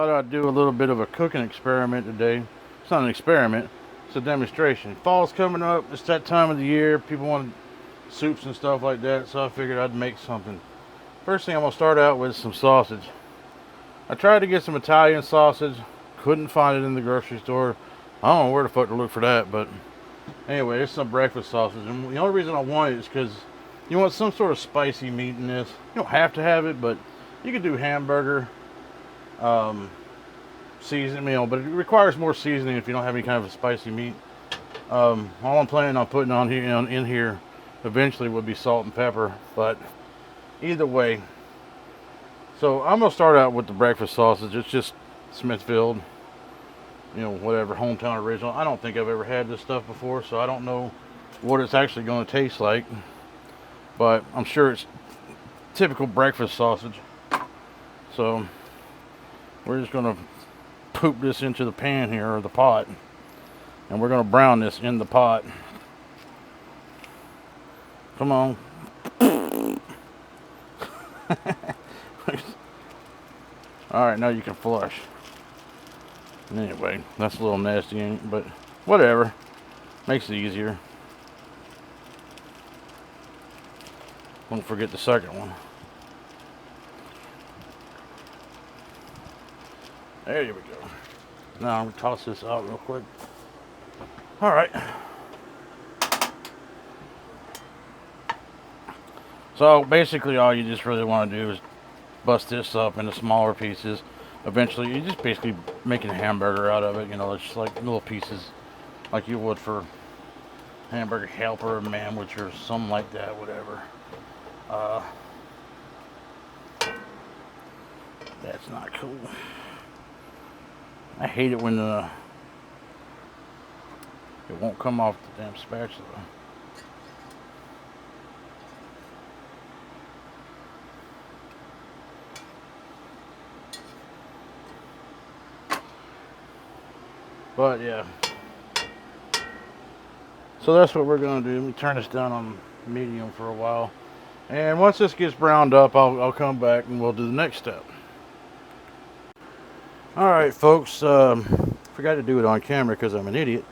Thought I'd do a little bit of a cooking experiment today. It's not an experiment, it's a demonstration. Fall's coming up, it's that time of the year. People want soups and stuff like that, so I figured I'd make something. First thing I'm gonna start out with is some sausage. I tried to get some Italian sausage, couldn't find it in the grocery store. I don't know where the fuck to look for that, but anyway, it's some breakfast sausage. And the only reason I want it is because you want some sort of spicy meat in this. You don't have to have it, but you could do hamburger. Seasoning meal, but it requires more seasoning if you don't have any kind of a spicy meat. All I'm planning on putting on here in here eventually would be salt and pepper, but either way. So I'm gonna start out with the breakfast sausage. It's just Smithfield, whatever, hometown original. I don't think I've ever had this stuff before, so I don't know what it's actually going to taste like, but I'm sure it's typical breakfast sausage. So we're just gonna poop this into the pan here, or the pot, and we're gonna brown this in the pot. Come on. Alright, now you can flush. Anyway, that's a little nasty, but whatever. Makes it easier. Don't forget the second one. There we go. Now I'm going to toss this out real quick. Alright. So basically all you just really want to do is bust this up into smaller pieces. Eventually you're just basically making a hamburger out of it. It's just like little pieces like you would for hamburger helper or manwich or something like that, whatever. That's not cool. I hate it when it won't come off the damn spatula. But yeah. So that's what we're going to do. Let me turn this down on medium for a while. And once this gets browned up, I'll come back and we'll do the next step. Alright folks, forgot to do it on camera because I'm an idiot,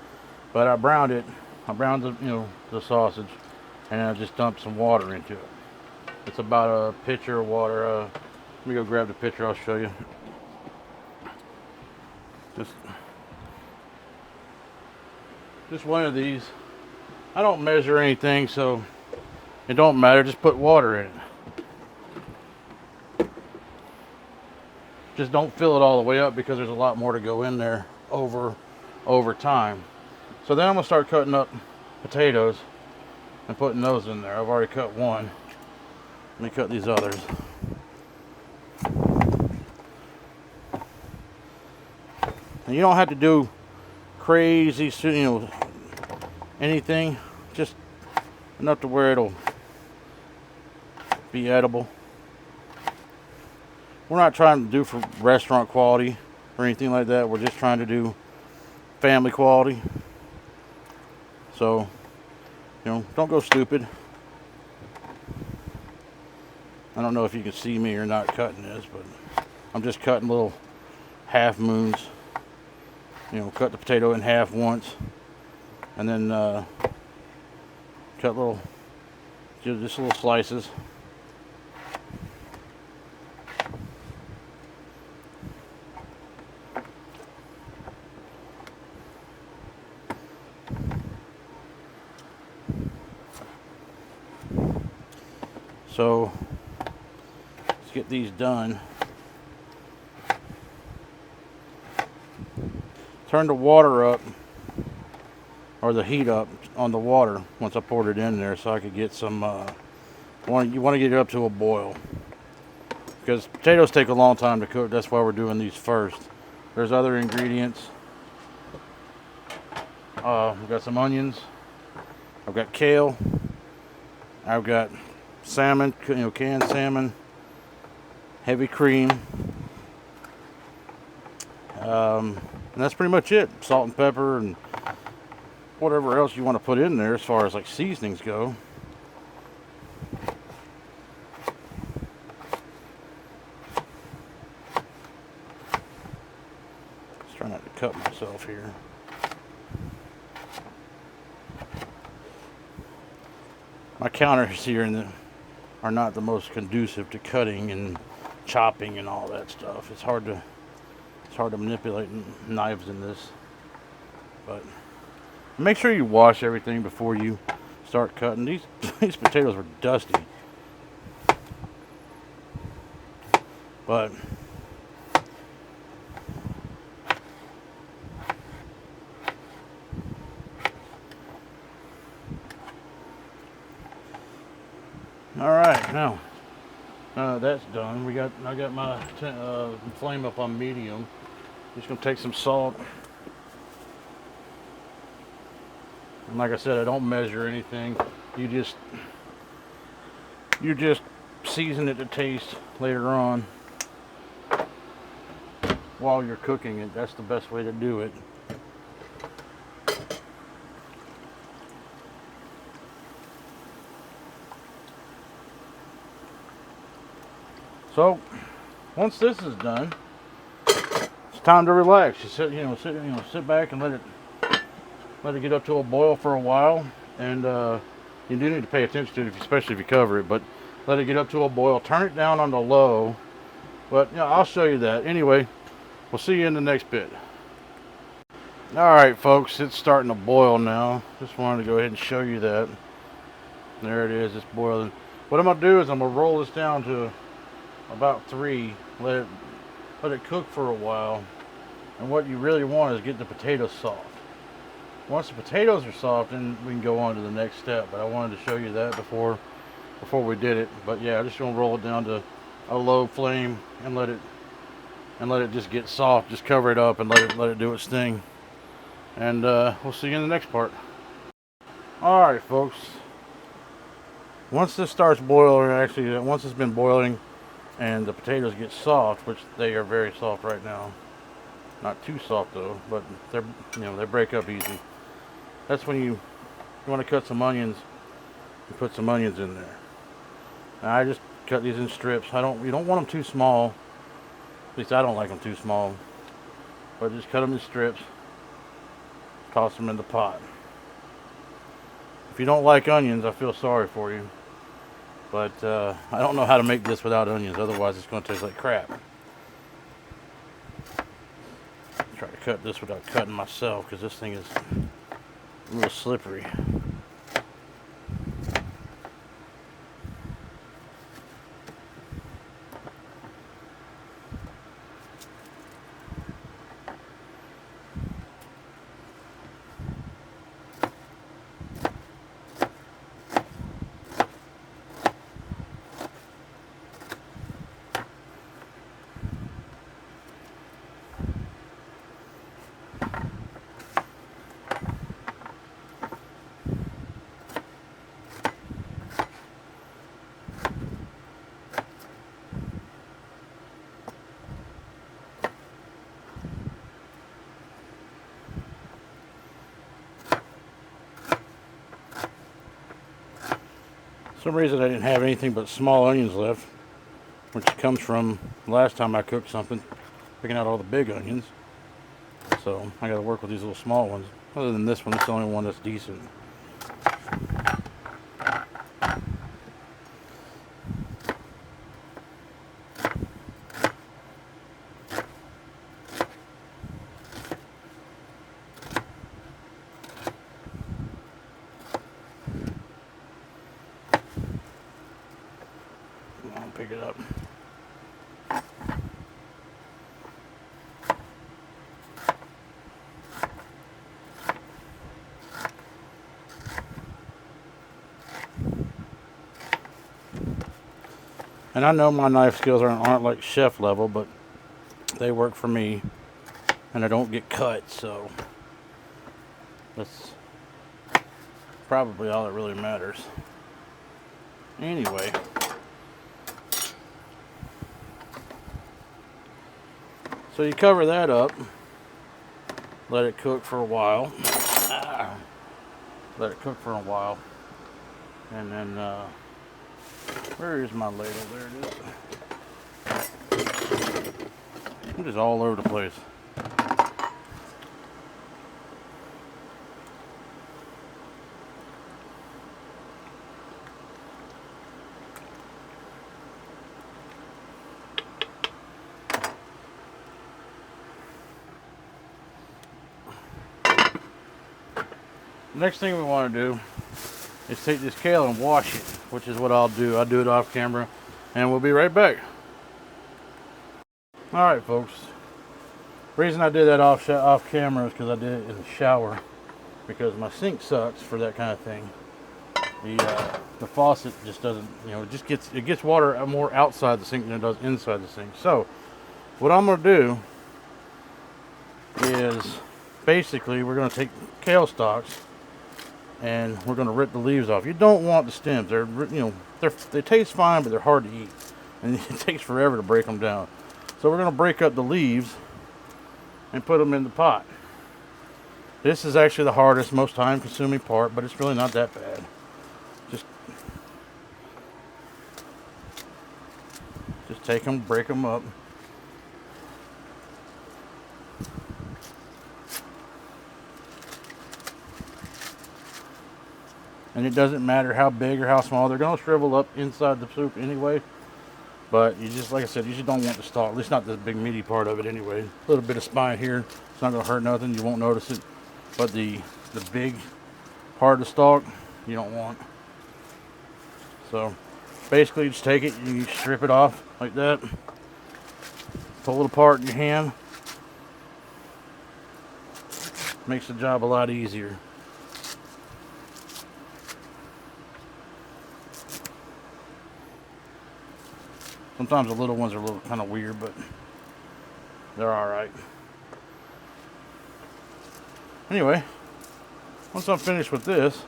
but I browned it. I browned the sausage, and I just dumped some water into it. It's about a pitcher of water. Let me go grab the pitcher, I'll show you. Just one of these. I don't measure anything, so it don't matter, just put water in it. Just don't fill it all the way up because there's a lot more to go in there over time. So then I'm gonna start cutting up potatoes and putting those in there. I've already cut one. Let me cut these others. And you don't have to do crazy, anything. Just enough to where it'll be edible. We're not trying to do for restaurant quality or anything like that. We're just trying to do family quality. So, don't go stupid. I don't know if you can see me or not cutting this, but I'm just cutting little half moons. Cut the potato in half once, and then cut just little slices. So let's get these done. Turn the water up, or the heat up on the water once I poured it in there, so I could get some. You want to get it up to a boil because potatoes take a long time to cook. That's why we're doing these first. There's other ingredients. We've got some onions. I've got kale. I've got salmon, canned salmon, heavy cream, and that's pretty much it. Salt and pepper and whatever else you want to put in there as far as like seasonings go. cut myself here. My counters here are not the most conducive to cutting and chopping and all that stuff. It's hard to manipulate knives in this. But make sure you wash everything before you start cutting. These potatoes were dusty. But all right, now that's done. I got my flame up on medium. Just gonna take some salt. And like I said, I don't measure anything. You just season it to taste later on while you're cooking it. That's the best way to do it. So once this is done, it's time to relax. You sit back and let it get up to a boil for a while. And you do need to pay attention to it, especially if you cover it. But let it get up to a boil. Turn it down on the low. But I'll show you that. Anyway, we'll see you in the next bit. Alright folks, it's starting to boil now. Just wanted to go ahead and show you that. There it is, it's boiling. What I'm going to do is I'm going to roll this down to about 3. Let it cook for a while. And what you really want is get the potatoes soft. Once the potatoes are soft, then we can go on to the next step. But I wanted to show you that before we did it. But yeah, I'm just going to roll it down to a low flame and let it just get soft. Just cover it up and let it do its thing. And we'll see you in the next part. Alright folks, once this starts boiling, actually once it's been boiling and the potatoes get soft, which they are very soft right now, not too soft though, but they break up easy. That's when you want to cut some onions and put some onions in there. Now, I just cut these in strips. You don't want them too small. At least I don't like them too small. But just cut them in strips. Toss them in the pot. If you don't like onions, I feel sorry for you. But I don't know how to make this without onions. Otherwise, it's going to taste like crap. Try to cut this without cutting myself, because this thing is a little slippery. For some reason I didn't have anything but small onions left, which comes from last time I cooked something, picking out all the big onions. So I got to work with these little small ones. Other than this one, it's the only one that's decent. Pick it up. And I know my knife skills aren't like chef level, but they work for me, and I don't get cut, so that's probably all that really matters. Anyway. So you cover that up, let it cook for a while. Let it cook for a while. And then, where is my ladle? There it is. I'm just all over the place. next thing we want to do is take this kale and wash it, which is what I'll do. I'll do it off camera, and we'll be right back. All right, folks. The reason I did that off camera is because I did it in the shower, because my sink sucks for that kind of thing. The faucet just doesn't, it gets water more outside the sink than it does inside the sink. So what I'm going to do is basically we're going to take kale stalks and we're going to rip the leaves off. You don't want the stems. They taste fine, but they're hard to eat, and it takes forever to break them down. So we're going to break up the leaves and put them in the pot. This is actually the hardest, most time-consuming part, but it's really not that bad. Just take them, break them up. And it doesn't matter how big or how small, they're going to shrivel up inside the soup anyway. But you just, like I said, you just don't want the stalk, at least not the big meaty part of it anyway. A little bit of spine here, it's not going to hurt nothing, you won't notice it. But the big part of the stalk, you don't want. So basically, just take it and you strip it off like that. Pull it apart in your hand. Makes the job a lot easier. Sometimes the little ones are a little kind of weird, but they're all right. Anyway, once I'm finished with this,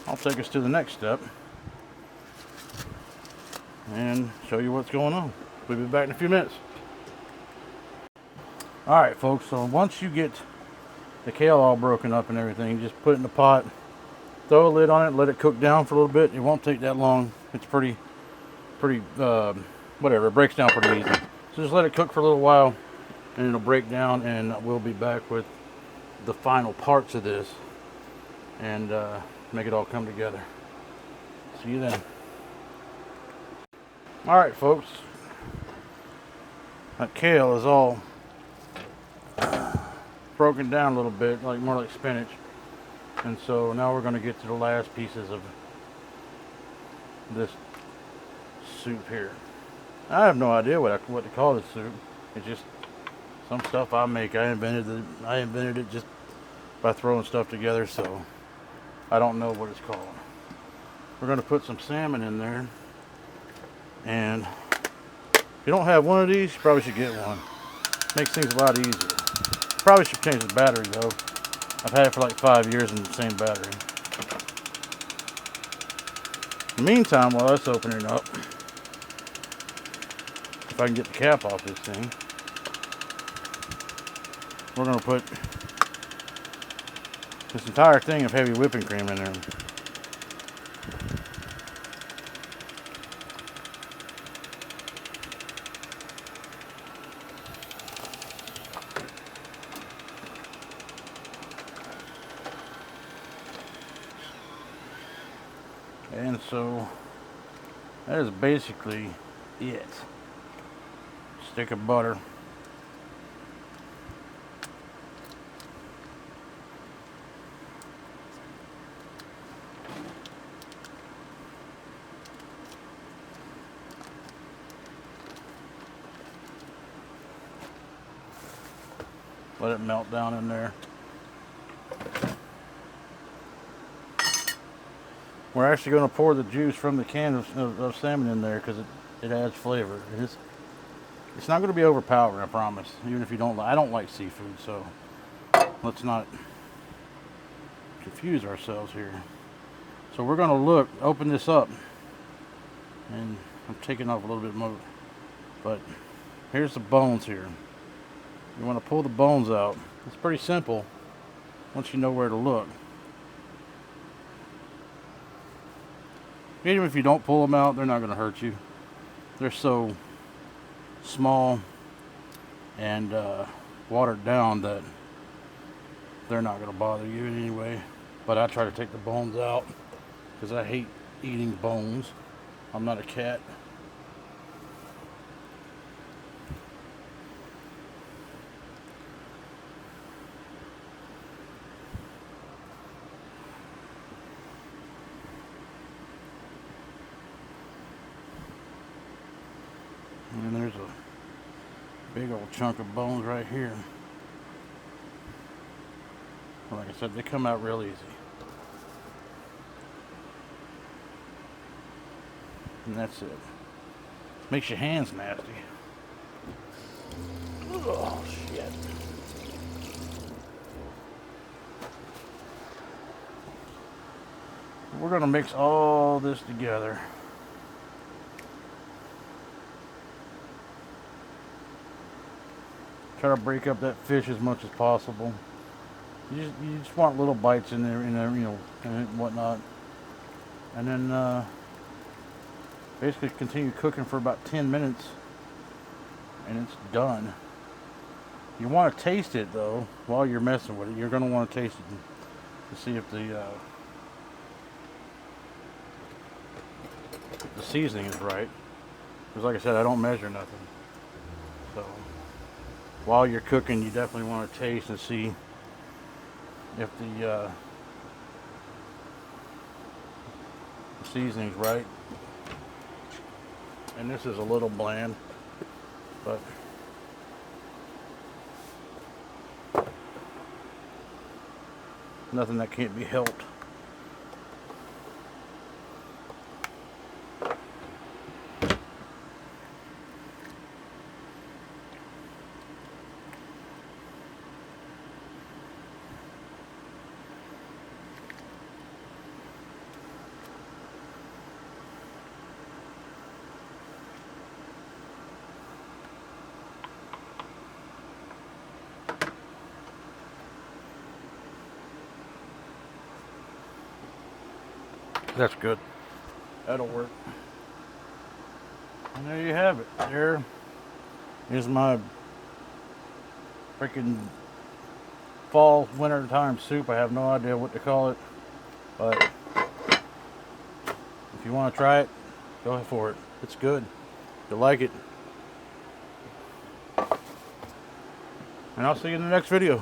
I'll take us to the next step and show you what's going on. We'll be back in a few minutes. All right, folks, so once you get the kale all broken up and everything, just put it in the pot, throw a lid on it, let it cook down for a little bit. It won't take that long. It's pretty whatever, it breaks down pretty easy. So just let it cook for a little while and it'll break down, and we'll be back with the final parts of this and make it all come together. See you then. All right, folks, that kale is all broken down a little bit, more like spinach, and so now we're going to get to the last pieces of this soup here. I have no idea what to call this soup. It's just some stuff I make. I invented it just by throwing stuff together, so I don't know what it's called. We're going to put some salmon in there, and if you don't have one of these, you probably should get one. Makes things a lot easier. Probably should change the battery though. I've had it for like 5 years in the same battery. In the meantime, while that's opening up, if I can get the cap off this thing, we're going to put this entire thing of heavy whipping cream in there. And so that is basically it. Stick of butter. Let it melt down in there. We're actually going to pour the juice from the can of salmon in there because it adds flavor. It's not going to be overpowering, I promise. Even if you don't, I don't like seafood, so let's not confuse ourselves here. So we're going to open this up, and I'm taking off a little bit more, but here's the bones here. You want to pull the bones out. It's pretty simple once you know where to look. Even if you don't pull them out, they're not going to hurt you. They're so small and watered down that they're not going to bother you in any way. But I try to take the bones out because I hate eating bones. I'm not a cat. Big old chunk of bones right here. Like I said, they come out real easy. And that's it. Makes your hands nasty. Oh, shit. We're going to mix all this together. Try to break up that fish as much as possible. You just want little bites in there, you know, and whatnot. And then basically continue cooking for about 10 minutes. And it's done. You want to taste it though while you're messing with it. You're going to want to taste it to see if the seasoning is right. Because like I said, I don't measure nothing. So while you're cooking, you definitely want to taste and see if the seasoning's right. And this is a little bland, but nothing that can't be helped. That's good. That'll work. And there you have it. There is my freaking fall winter time soup. I have no idea what to call it, but if you want to try it, go for it. It's good. You'll like it. And I'll see you in the next video.